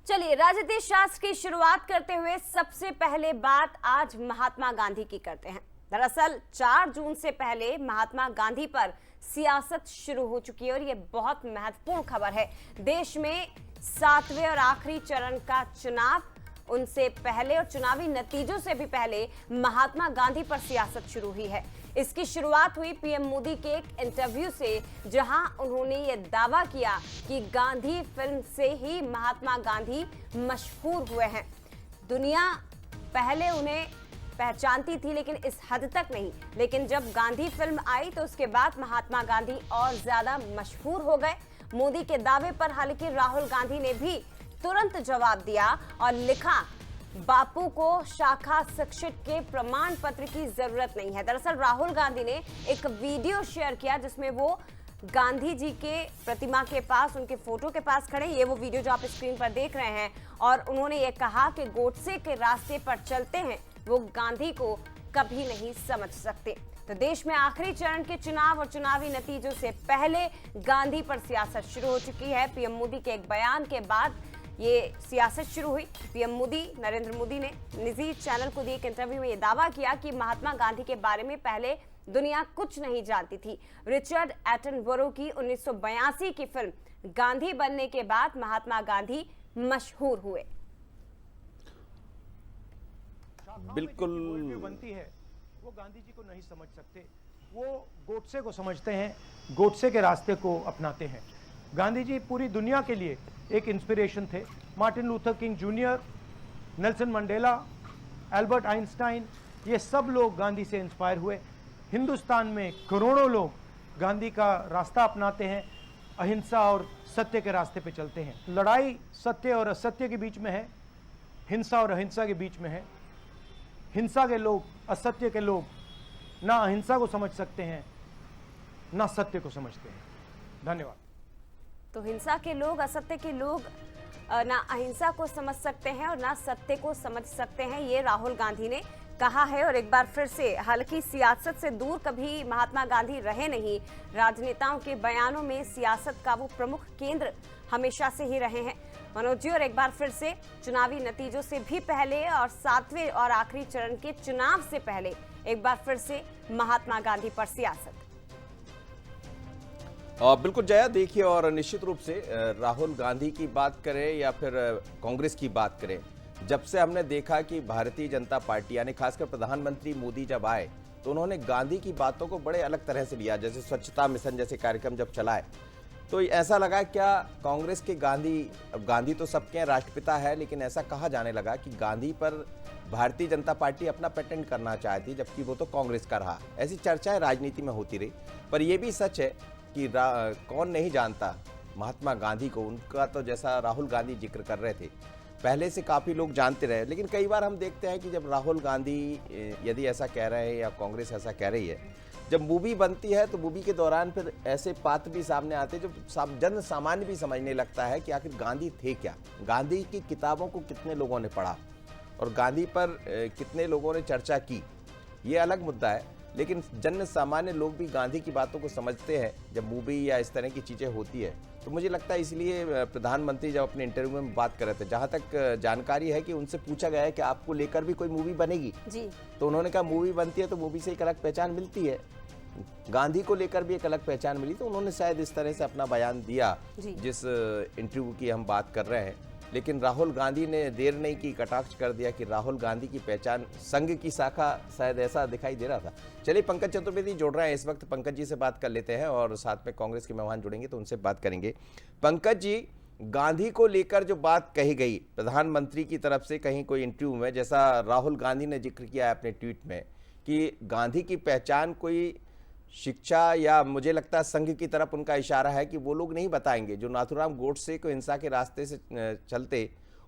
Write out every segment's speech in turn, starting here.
चलिए राजनीति शास्त्र की शुरुआत करते हुए सबसे पहले बात आज महात्मा गांधी की करते हैं। दरअसल 4 जून से पहले महात्मा गांधी पर सियासत शुरू हो चुकी है और ये बहुत महत्वपूर्ण खबर है। देश में 7वें और आखिरी चरण का चुनाव, उनसे पहले और चुनावी नतीजों से भी पहले महात्मा गांधी पर सियासत शुरू हुई है। इसकी शुरुआत हुई पीएम मोदी के एक इंटरव्यू से, जहां उन्होंने ये दावा किया कि गांधी फिल्म से ही महात्मा गांधी मशहूर हुए हैं। दुनिया पहले उन्हें पहचानती थी लेकिन इस हद तक नहीं, लेकिन जब गांधी फिल्म आई तो उसके बाद महात्मा गांधी और ज्यादा मशहूर हो गए। मोदी के दावे पर हालांकि राहुल गांधी ने भी तुरंत जवाब दिया और लिखा, बापू को शाखा शिक्षित के प्रमाण पत्र की जरूरत नहीं है। दरअसल राहुल गांधी ने एक वीडियो शेयर किया जिसमें वो गांधी जी के प्रतिमा के पास, उनके फोटो के पास खड़े, ये वो वीडियो जो आप स्क्रीन पर देख रहे हैं, और उन्होंने ये कहा कि गोडसे के रास्ते पर चलते हैं वो गांधी को कभी नहीं समझ सकते। तो देश में आखिरी चरण के चुनाव और चुनावी नतीजों से पहले गांधी पर सियासत शुरू हो चुकी है। पीएम मोदी के एक बयान के बाद ये सियासत शुरू हुई। पीएम मोदी, नरेंद्र मोदी ने निजी चैनल को दिए एक इंटरव्यू में ये दावा किया कि महात्मा गांधी के बारे में पहले दुनिया कुछ नहीं जानती थी। रिचर्ड एटनबरो की 1982 की फिल्म गांधी बनने के बाद महात्मा गांधी मशहूर हुए। बिल्कुल बनती है वो गांधी जी को नहीं समझ सकते, वो गोडसे को समझते हैं, गोडसे के रास्ते को अपनाते हैं। गांधी जी पूरी दुनिया के लिए एक इंस्पिरेशन थे। Martin Luther king junior, Nelson Mandela, Albert Einstein, ये सब लोग गांधी से इंस्पायर हुए। हिंदुस्तान में करोड़ों लोग गांधी का रास्ता अपनाते हैं, अहिंसा और सत्य के रास्ते पे चलते हैं। लड़ाई सत्य और असत्य के बीच में है, हिंसा और अहिंसा के बीच में है। हिंसा के लोग, असत्य के लोग ना अहिंसा को समझ सकते हैं ना सत्य को समझते हैं। धन्यवाद। तो हिंसा के लोग, असत्य के लोग ना अहिंसा को समझ सकते हैं और ना सत्य को समझ सकते हैं, ये राहुल गांधी ने कहा है। और एक बार फिर से, हालांकि सियासत से दूर कभी महात्मा गांधी रहे नहीं, राजनेताओं के बयानों में सियासत का वो प्रमुख केंद्र हमेशा से ही रहे हैं। मनोज जी, और एक बार फिर से चुनावी नतीजों से भी पहले और 7वें और आखिरी चरण के चुनाव से पहले एक बार फिर से महात्मा गांधी पर सियासत। बिल्कुल जया, देखिए, और निश्चित रूप से राहुल गांधी की बात करें या फिर कांग्रेस की बात करें, जब से हमने देखा कि भारतीय जनता पार्टी यानी खासकर प्रधानमंत्री मोदी जब आए तो उन्होंने गांधी की बातों को बड़े अलग तरह से लिया। जैसे स्वच्छता मिशन जैसे कार्यक्रम जब चलाए तो ऐसा लगा क्या कांग्रेस के गांधी, अब गांधी तो सबके राष्ट्रपिता है, लेकिन ऐसा कहा जाने लगा कि गांधी पर भारतीय जनता पार्टी अपना पेटेंट करना चाहती, जबकि वो तो कांग्रेस का रहा। ऐसी चर्चाएं राजनीति में होती रही। पर यह भी सच है कि कौन नहीं जानता महात्मा गांधी को। उनका तो जैसा राहुल गांधी जिक्र कर रहे थे, पहले से काफ़ी लोग जानते रहे, लेकिन कई बार हम देखते हैं कि जब राहुल गांधी यदि ऐसा कह रहे हैं या कांग्रेस ऐसा कह रही है, जब मूवी बनती है तो मूवी के दौरान फिर ऐसे पात्र भी सामने आते हैं जो जन सामान्य भी समझने लगता है कि आखिर गांधी थे क्या। गांधी की किताबों को कितने लोगों ने पढ़ा और गांधी पर कितने लोगों ने चर्चा की, ये अलग मुद्दा है। लेकिन जन सामान्य लोग भी गांधी की बातों को समझते हैं जब मूवी या इस तरह की चीज़ें होती है। तो मुझे लगता है इसलिए प्रधानमंत्री जब अपने इंटरव्यू में बात कर रहे थे, जहाँ तक जानकारी है कि उनसे पूछा गया है कि आपको लेकर भी कोई मूवी बनेगी जी, तो उन्होंने कहा मूवी बनती है तो मूवी से एक अलग पहचान मिलती है। गांधी को लेकर भी एक अलग पहचान मिली, तो उन्होंने शायद इस तरह से अपना बयान दिया जिस इंटरव्यू की हम बात कर रहे हैं। लेकिन राहुल गांधी ने देर नहीं की, कटाक्ष कर दिया कि राहुल गांधी की पहचान संघ की शाखा, शायद ऐसा दिखाई दे रहा था। चलिए, पंकज चतुर्वेदी जुड़ रहे हैं इस वक्त, पंकज जी से बात कर लेते हैं और साथ में कांग्रेस के मेहमान जुड़ेंगे तो उनसे बात करेंगे। पंकज जी, गांधी को लेकर जो बात कही गई प्रधानमंत्री की तरफ से कहीं कोई इंटरव्यू में, जैसा राहुल गांधी ने जिक्र किया है अपने ट्वीट में कि गांधी की पहचान कोई शिक्षा या मुझे लगता है संघ की तरफ उनका इशारा है कि वो लोग नहीं बताएंगे जो नाथूराम गोडसे को हिंसा के रास्ते से चलते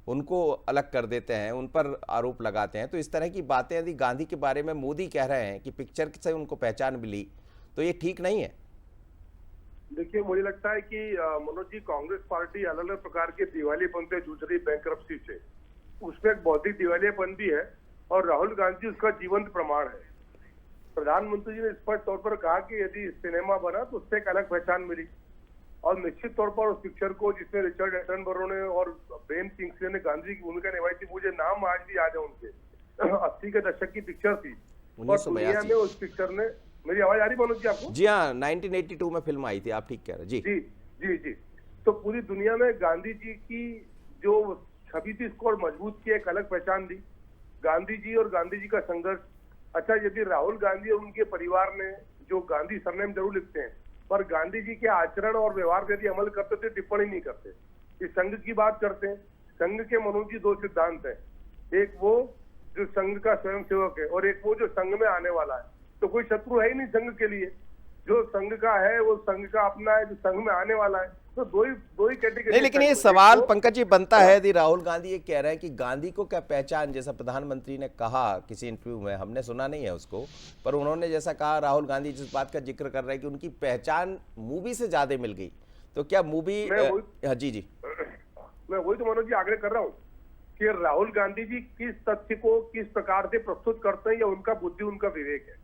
उनको अलग कर देते हैं, उन पर आरोप लगाते हैं। तो इस तरह की बातें यदि गांधी के बारे में मोदी कह रहे हैं कि पिक्चर से उनको पहचान मिली, तो ये ठीक नहीं है। देखिए, मुझे लगता है कि मनोज जी, कांग्रेस पार्टी अलग अलग प्रकार के दिवालियेपन से जूझ रही, बैंकरप्सी से, उसमें एक बौद्धिक दिवालियेपन भी है और राहुल गांधी उसका जीवंत प्रमाण है। प्रधानमंत्री जी ने स्पष्ट तौर पर कहा कि यदि सिनेमा बना तो उससे एक अलग पहचान मिली। और निश्चित तौर पर उस पिक्चर को जिसमें रिचर्ड एटनबरो ने और बेन किंग्सले ने गांधी की भूमिका निभाई थी, मुझे नाम आज भी याद है उनके, 80 के दशक की पिक्चर थी। और दुनिया में उस पिक्चर ने, मेरी आवाज आ रही मनोज जी आपको? जी हाँ, 1982 में फिल्म आई थी, आप ठीक कह रहे हैं जी। जी जी जी। तो पूरी दुनिया में गांधी जी की जो छवि थी इसको और मजबूत की, एक अलग पहचान दी गांधी जी और गांधी जी का संघर्ष। अच्छा, यदि राहुल गांधी और उनके परिवार ने जो गांधी सरनेम जरूर लिखते हैं, पर गांधी जी के आचरण और व्यवहार पर यदि अमल करते थे टिप्पणी नहीं करते। इस संघ की बात करते हैं, संघ के मनोज जी 2 सिद्धांत है, एक वो जो संघ का स्वयंसेवक है और एक वो जो संघ में आने वाला है। तो कोई शत्रु है ही नहीं संघ के लिए, जो संघ का है वो संघ का अपना है, जो संघ में आने वाला है। तो दो ही कैटेगरी। नहीं, लेकिन ये सवाल पंकज जी बनता है यदि राहुल गांधी ये कह रहे हैं कि गांधी को क्या पहचान, जैसा प्रधानमंत्री ने कहा किसी इंटरव्यू में, हमने सुना नहीं है उसको, पर उन्होंने जैसा कहा, राहुल गांधी जिस बात का जिक्र कर रहे हैं कि उनकी पहचान मूवी से ज्यादा मिल गई, तो क्या मूवी? जी जी, मैं वही तो मनोज जी आग्रह कर रहा हूँ कि राहुल गांधी जी किस तथ्य को किस प्रकार से प्रस्तुत करते हैं, या उनका बुद्धि, उनका विवेक है।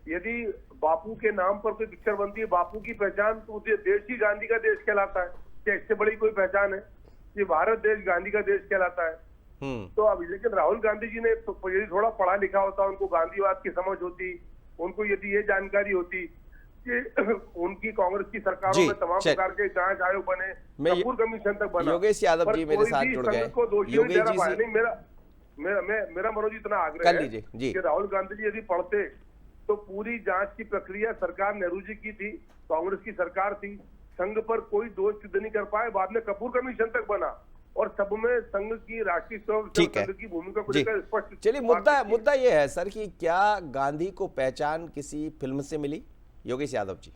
यदि बापू के नाम पर कोई पिक्चर बनती है, बापू की पहचान, तो देश ही गांधी का देश कहलाता है। क्या इससे बड़ी कोई पहचान है? ये भारत देश गांधी का देश कहलाता है। तो अब लेकिन राहुल गांधी जी ने तो यदि थोड़ा पढ़ा लिखा होता, उनको गांधीवाद की समझ होती, उनको यदि ये जानकारी होती कि उनकी कांग्रेस की सरकारों में तमाम प्रकार के जांच आयोग बने, कपूर कमीशन तक बना, योगेश यादव जी मेरे साथ जुड़ गए। योगेश जी से मेरा मनोज इतना आग्रह है कि राहुल गांधी जी यदि पढ़ते तो पूरी जांच की प्रक्रिया सरकार नेहरू जी की थी, कांग्रेस की सरकार थी, संघ पर कोई दोष सिद्ध नहीं कर पाए, बाद में कपूर कमीशन तक बना और सब में संघ की राष्ट्रीय संघ की भूमिका को लेकर स्पष्ट। चलिए, मुद्दा ये है सर कि क्या गांधी को पहचान किसी फिल्म से मिली? योगेश यादव जी।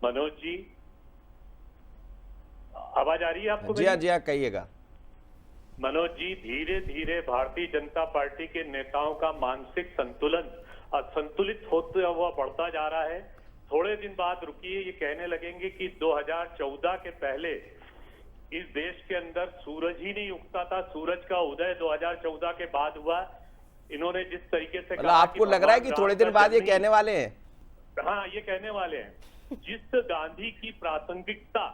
मनोज जी, आवाज आ रही है आपको? जी हाँ, जी हाँ, कहिएगा। मनोज जी, धीरे धीरे भारतीय जनता पार्टी के नेताओं का मानसिक संतुलन असंतुलित होता हुआ बढ़ता जा रहा है। थोड़े दिन बाद रुकिए, ये कहने लगेंगे कि 2014 के पहले इस देश के अंदर सूरज ही नहीं उगता था, सूरज का उदय 2014 के बाद हुआ। इन्होंने जिस तरीके से कहा, आपको लग रहा है कि थोड़े दिन बाद ये कहने वाले हैं? हाँ, ये कहने वाले हैं। जिस गांधी की प्रासंगिकता,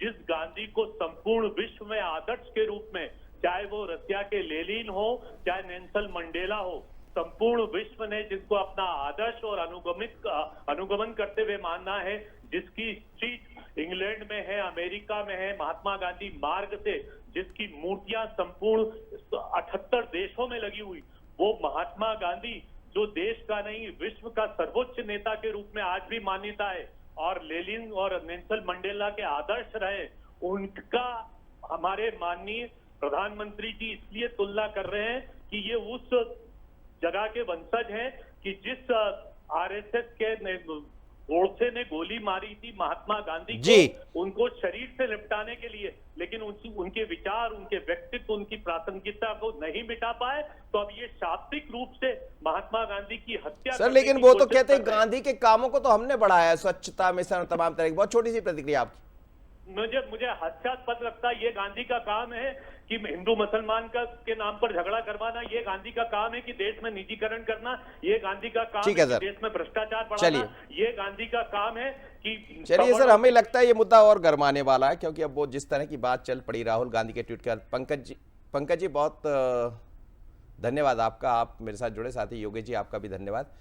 जिस गांधी को संपूर्ण विश्व में आदर्श के रूप में, चाहे वो रसिया के लेनिन हो, चाहे नेल्सन मंडेला हो, संपूर्ण विश्व ने जिसको अपना आदर्श और अनुगमन करते हुए मानना है, जिसकी स्ट्रीट इंग्लैंड में है, अमेरिका में है, महात्मा गांधी मार्ग से जिसकी मूर्तियां संपूर्ण 78 देशों में लगी हुई, वो महात्मा गांधी जो देश का नहीं विश्व का सर्वोच्च नेता के रूप में आज भी मान्यता है, और लेनिन और नेल्सन मंडेला के आदर्श रहे, उनका हमारे माननीय प्रधानमंत्री जी इसलिए तुलना कर रहे हैं कि ये उस जगह के वंशज हैं कि जिस आरएसएस के गोडसे ने गोली मारी थी महात्मा गांधी को, उनको शरीर से निपटाने के लिए, लेकिन उनके विचार, उनके व्यक्तित्व, उनकी प्रासंगिकता को नहीं मिटा पाए, तो अब ये शाब्दिक रूप से महात्मा गांधी की हत्या। सर, लेकिन वो तो कहते हैं गांधी के कामों को तो हमने बढ़ाया, स्वच्छता मिशन और तमाम तरह की। बहुत छोटी सी प्रतिक्रिया आपकी। मुझे हास्यास्पद लगता है। ये गांधी का काम है कि हिंदू मुसलमान के नाम पर झगड़ा करवाना, ये गांधी का काम है कि देश में निजीकरण करना, ये गांधी का काम है कि देश में भ्रष्टाचार बढ़ाना, ये गांधी का काम है कि। चलिए सर, हमें लगता है ये मुद्दा और गरमाने वाला है, क्योंकि अब वो जिस तरह की बात चल पड़ी राहुल गांधी के ट्वीट कर। पंकज जी बहुत धन्यवाद आपका, आप मेरे साथ जुड़े, साथ ही योगेश जी आपका भी धन्यवाद।